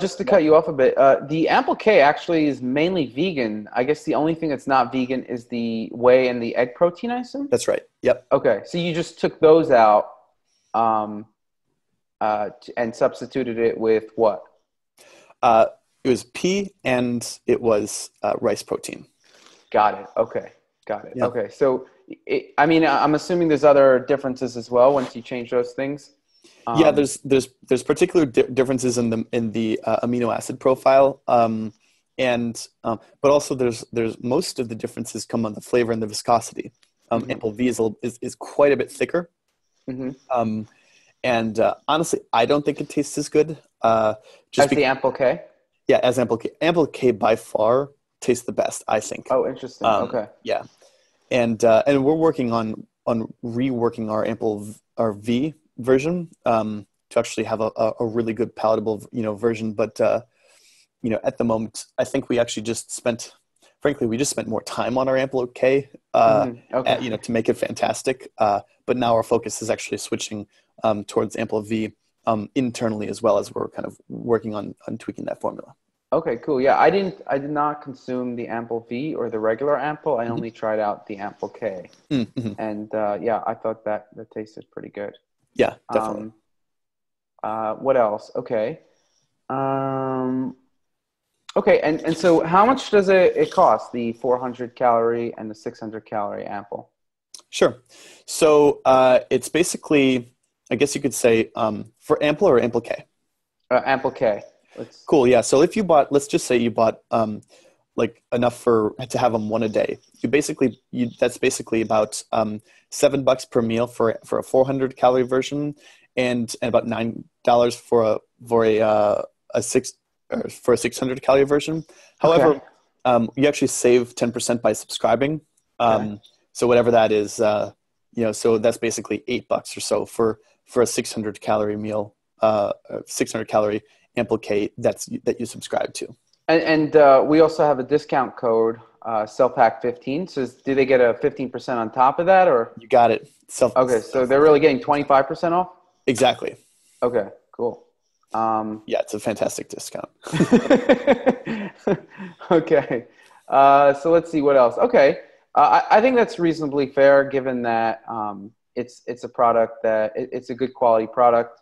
Just to cut you off a bit, the Ample K actually is mainly vegan. I guess the only thing that's not vegan is the whey and the egg protein, I assume? That's right. Yep. Okay. So you just took those out and substituted it with what? It was pea and it was rice protein. Got it. Okay. Got it. Yeah. Okay. So, I'm assuming there's other differences as well once you change those things. Yeah, there's particular differences in the amino acid profile, but also there's most of the differences come on the flavor and the viscosity. Ample V is quite a bit thicker, and honestly, I don't think it tastes as good. The Ample K. Yeah, as Ample K. Ample K by far tastes the best, I think. Oh, interesting. Okay. Yeah, and we're working on reworking our V version to actually have a really good palatable version, but at the moment I think we actually just spent more time on our Ample K to make it fantastic, but now our focus is actually switching towards Ample V internally, as well as we're kind of working on tweaking that formula. Okay, cool. Yeah, I did not consume the Ample V or the regular Ample. I only tried out the Ample K, and I thought that tasted pretty good. Yeah, definitely. What else? Okay. Okay, and so how much does it cost, the 400 calorie and the 600 calorie Ample? Sure. So it's basically, I guess you could say, for Ample or Ample K? Ample K. Cool. Yeah. So if let's just say you bought like enough to have them one a day, that's basically about $7 per meal for a 400 calorie version, and about $9 for a 600 calorie version. However, you actually save 10% by subscribing. So whatever that is, so that's basically $8 or so for a 600 calorie meal, 600 calorie Ample K that you subscribe to. And we also have a discount code, CellPack15. So do they get a 15% on top of that, or? You got it. Okay, so they're really getting 25% off? Exactly. Okay, cool. Yeah, it's a fantastic discount. Okay. So let's see what else. Okay. I think that's reasonably fair, given that it's a product that it's a good quality product,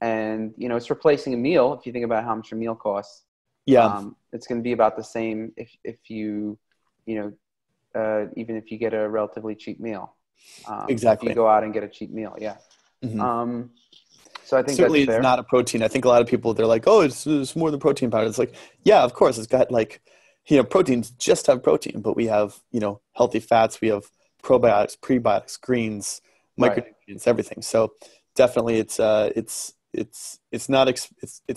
and it's replacing a meal. If you think about how much a meal costs, it's going to be about the same if you even if you get a relatively cheap meal. Exactly. If you go out and get a cheap meal, yeah. So I think certainly that's fair. It's not a protein. I think a lot of people, they're like, oh, it's more than protein powder. It's like, yeah, of course, it's got like, proteins just have protein, but we have healthy fats, we have probiotics, prebiotics, greens, micronutrients, everything. So definitely it's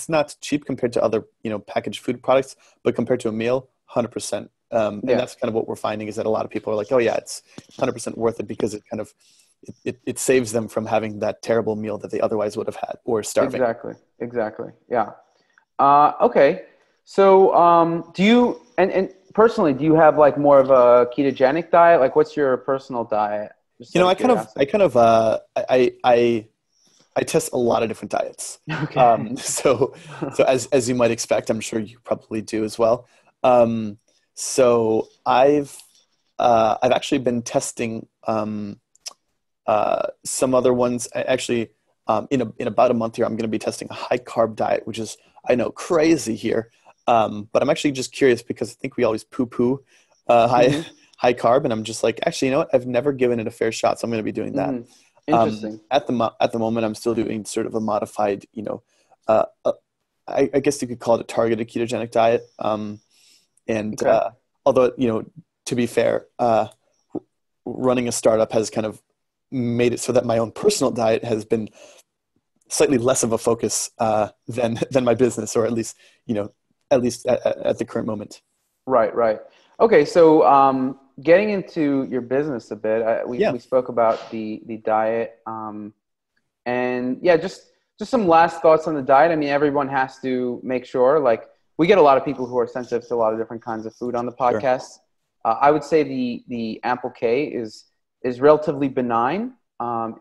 not cheap compared to other packaged food products, but compared to a meal, 100%. And that's kind of what we're finding, is that a lot of people are like, oh yeah, it's 100% worth it, because it kind of it saves them from having that terrible meal that they otherwise would have had, or starving. Exactly. Yeah. Okay. So do you personally, do you have like more of a ketogenic diet? Like, what's your personal diet? Just You know, out of curiosity. I test a lot of different diets. Okay. So as you might expect, I'm sure you probably do as well. So I've actually been testing some other ones. Actually, in about a month here, I'm going to be testing a high carb diet, which is, I know, crazy here. But I'm actually just curious because I think we always poo poo Hmm. high carb, and I'm just like, actually, you know what? I've never given it a fair shot, so I'm going to be doing that. Hmm. Interesting. At the moment, I'm still doing sort of a modified, uh, uh, I guess you could call it a targeted ketogenic diet. And Okay. although, to be fair, running a startup has kind of made it so that my own personal diet has been slightly less of a focus than my business, or at least at the current moment. Right, right. Okay, so getting into your business a bit, Yeah. we spoke about the diet, and yeah, just some last thoughts on the diet. I mean, everyone has to make sure. Like, we get a lot of people who are sensitive to a lot of different kinds of food on the Sure. podcast. I would say the Ample K is relatively benign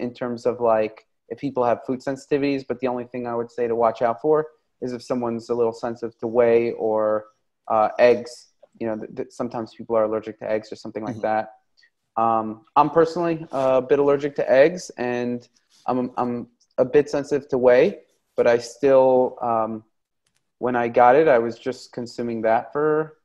in terms of like if people have food sensitivities. But the only thing I would say to watch out for is if someone's a little sensitive to whey or eggs. You know, sometimes people are allergic to eggs or something like Mhm. that. I'm personally a bit allergic to eggs, and I'm a bit sensitive to whey, but I still, when I got it, I was just consuming that for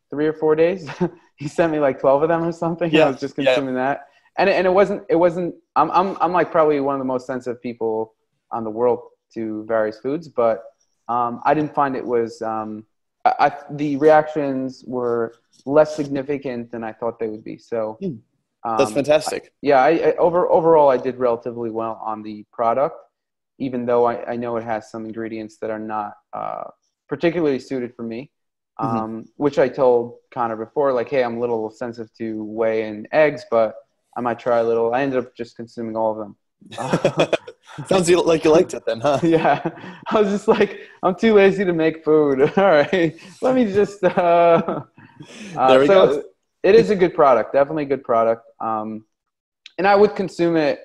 3 or 4 days. He sent me like 12 of them or something. I Yeah. was just Yeah. consuming that. And it wasn't, I'm like probably one of the most sensitive people on the world to various foods, but I didn't find it was, the reactions were less significant than I thought they would be. So, Hmm. That's fantastic. yeah, overall, I did relatively well on the product, even though I know it has some ingredients that are not particularly suited for me. Mhm. Which I told Connor before, like, hey, I'm a little sensitive to whey and eggs, but I might try a little. I ended up just consuming all of them. Sounds like you liked it then, huh? Yeah, I was just like, I'm too lazy to make food. All right, let me just. There we go. So it is a good product, definitely a good product. And I would consume it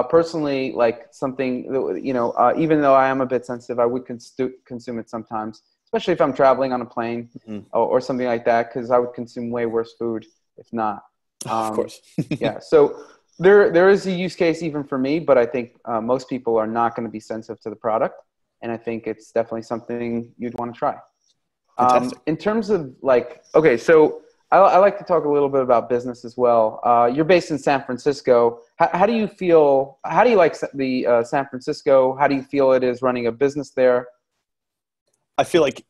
personally, like something that, even though I am a bit sensitive, I would consume it sometimes, especially if I'm traveling on a plane Mhm. or something like that, because I would consume way worse food if not. Of Um, course. yeah, so there is a use case even for me, but I think most people are not going to be sensitive to the product, and I think it's definitely something you'd want to try. Fantastic. In terms of like, okay, so I like to talk a little bit about business as well. You're based in San Francisco. How do you feel? How do you like the San Francisco? How do you feel it is running a business there? I feel like,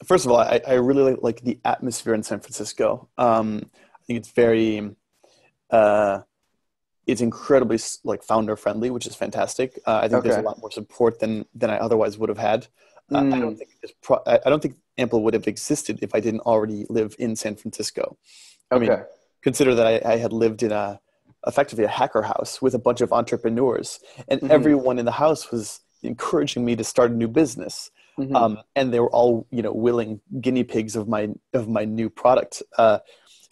first of all, I really like the atmosphere in San Francisco. I think uh, it's incredibly like founder friendly, which is fantastic. I think there's a Okay. lot more support than I otherwise would have had. Mm, I don't think Ample would have existed if I didn't already live in San Francisco. I mean, okay. consider that I had lived in effectively a hacker house with a bunch of entrepreneurs, and Mm-hmm. everyone in the house was encouraging me to start a new business. Mm-hmm. And they were all, willing guinea pigs of my new product.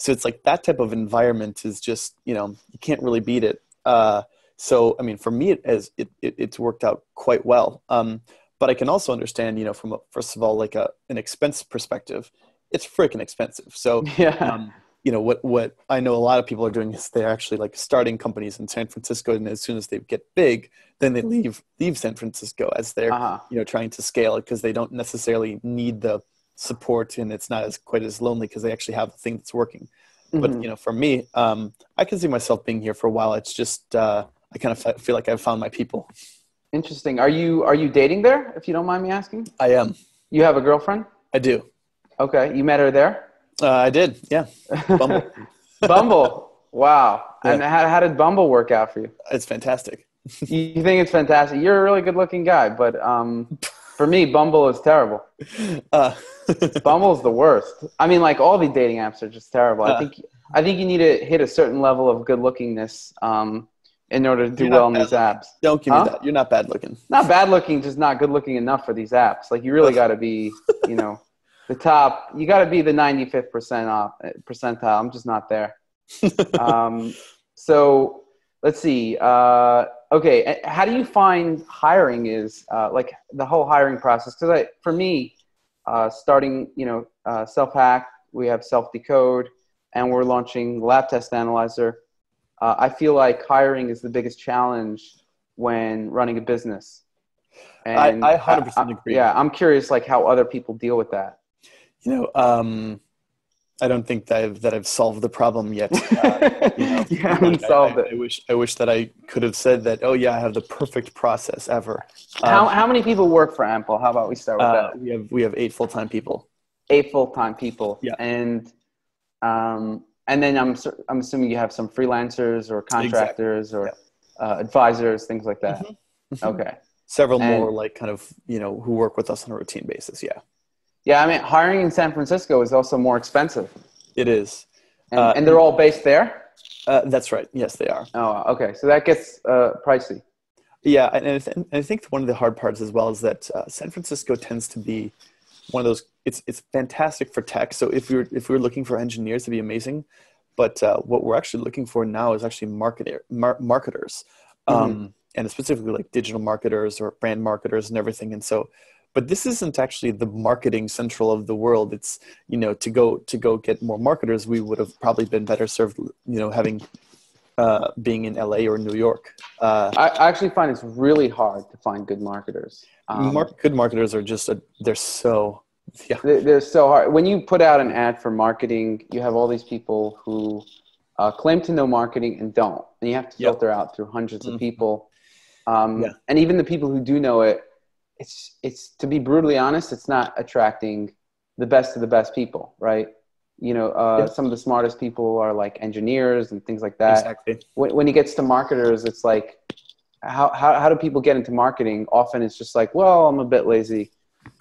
So it's like that type of environment is just, you can't really beat it. So I mean, for me, it's worked out quite well. But I can also understand, from first of all, like an expense perspective, it's freaking expensive. So, Yeah. um, what I know a lot of people are doing is they're actually like starting companies in San Francisco, and as soon as they get big, then they leave San Francisco as they're Uh-huh. trying to scale it because they don't necessarily need the support, and it's not as quite as lonely because they actually have a thing that's working. But Mm-hmm. for me, I can see myself being here for a while. It's just I kind of feel like I've found my people. Interesting. Are you dating there? If you don't mind me asking, I am. you have a girlfriend? I do. Okay, you met her there. I did. Yeah. Bumble. Bumble. Wow. Yeah. And how did Bumble work out for you? It's fantastic. You think it's fantastic. You're a really good looking guy, but for me, Bumble is terrible. Uh, Bumble's the worst. I mean, like all the dating apps are just terrible. I uh, think I think you need to hit a certain level of good lookingness in order to do you're well not in bad these looking. apps. Don't give me Huh? that. You're not bad looking. Not bad looking, just not good looking enough for these apps. Like you really Ugh. got to be, the top. You got to be the 95th percentile. I'm just not there. Um, So let's see. Okay, how do you find hiring is like the whole hiring process? Because for me, starting, self-hack, we have self-decode, and we're launching lab test analyzer. I feel like hiring is the biggest challenge when running a business. And I 100% agree. Yeah, I'm curious, like how other people deal with that. I don't think that I've solved the problem yet. You haven't solved it. I wish that I could have said that. Oh yeah, I have the perfect process ever. How many people work for Ample? How about we start with that? We have 8 full-time people. 8 full-time people. Yeah. And then I'm assuming you have some freelancers or contractors or advisors, things like that. Mm-hmm. Okay. Several more like kind of, who work with us on a routine basis. Yeah. Yeah. I mean, hiring in San Francisco is also more expensive. It is. And they're all based there? That's right. Yes, they are. Oh, okay. So that gets pricey. Yeah. And I think one of the hard parts as well is that San Francisco tends to be one of those, it's fantastic for tech. So if we're looking for engineers, it'd be amazing. But what we're actually looking for now is actually marketers. Mm-hmm. And specifically like digital marketers or brand marketers and everything. And so, but this isn't actually the marketing central of the world. It's, to go get more marketers, we would have probably been better served, having, being in LA or New York. I actually find it's really hard to find good marketers. Good marketers are just, they're so hard. When you put out an ad for marketing, you have all these people who claim to know marketing and don't. And you have to filter out through hundreds of people. And even the people who do know it, it's to be brutally honest, it's not attracting the best of the best people, right? Some of the smartest people are like engineers and things like that. Exactly. When it gets to marketers, it's like, how do people get into marketing? Often it's just like, well, I'm a bit lazy.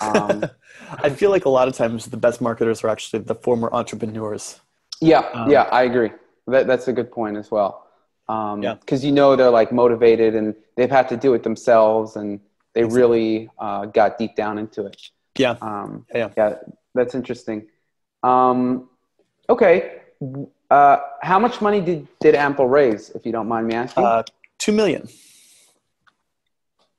I feel like a lot of times the best marketers are actually the former entrepreneurs. Yeah, I agree. That's a good point as well. Because they're like motivated and they've had to do it themselves and they really got deep down into it. Yeah, that's interesting. Okay, how much money did Ample raise, if you don't mind me asking? $2 million.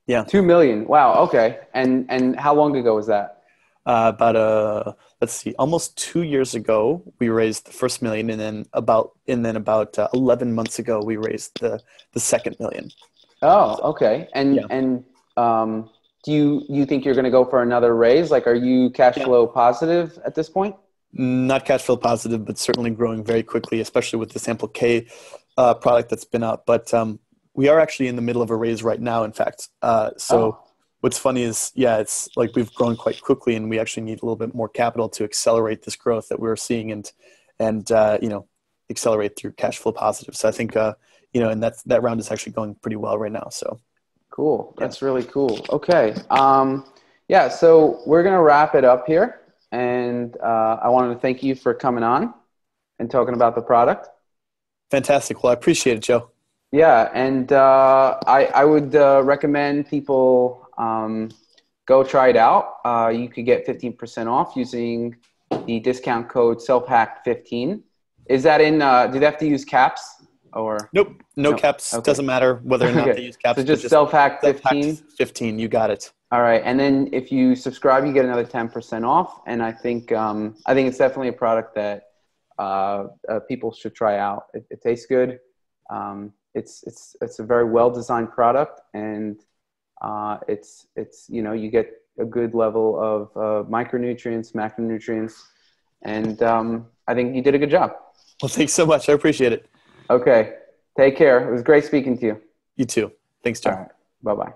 Yeah, $2 million. Wow. Okay, and how long ago was that? Let's see, almost 2 years ago, we raised the first $1 million, and then about 11 months ago, we raised the second $1 million. Oh, okay. And do you think you're going to go for another raise? Like, are you cash flow positive at this point? Not cash flow positive, but certainly growing very quickly, especially with the Sample K product that's been out. But we are actually in the middle of a raise right now, in fact. What's funny is, it's like we've grown quite quickly, and we actually need a little bit more capital to accelerate this growth that we're seeing and accelerate through cash flow positive. So I think, and that round is actually going pretty well right now. So cool. That's really cool. Okay. So we're going to wrap it up here. And I wanted to thank you for coming on and talking about the product. Fantastic. Well, I appreciate it, Joe. Yeah. And I would recommend people go try it out. You could get 15% off using the discount code SELFHACK15. Is that in, do they have to use caps or? Nope. No caps. Okay. Doesn't matter whether or not they use caps. So just SELFHACK15? 15. You got it. All right. And then if you subscribe, you get another 10% off. And I think it's definitely a product that people should try out. It tastes good. It's a very well-designed product, and it's you get a good level of micronutrients, macronutrients, and I think you did a good job. Well, thanks so much. I appreciate it. Okay. Take care. It was great speaking to you. You too. Thanks, Joe. All right. Bye-bye.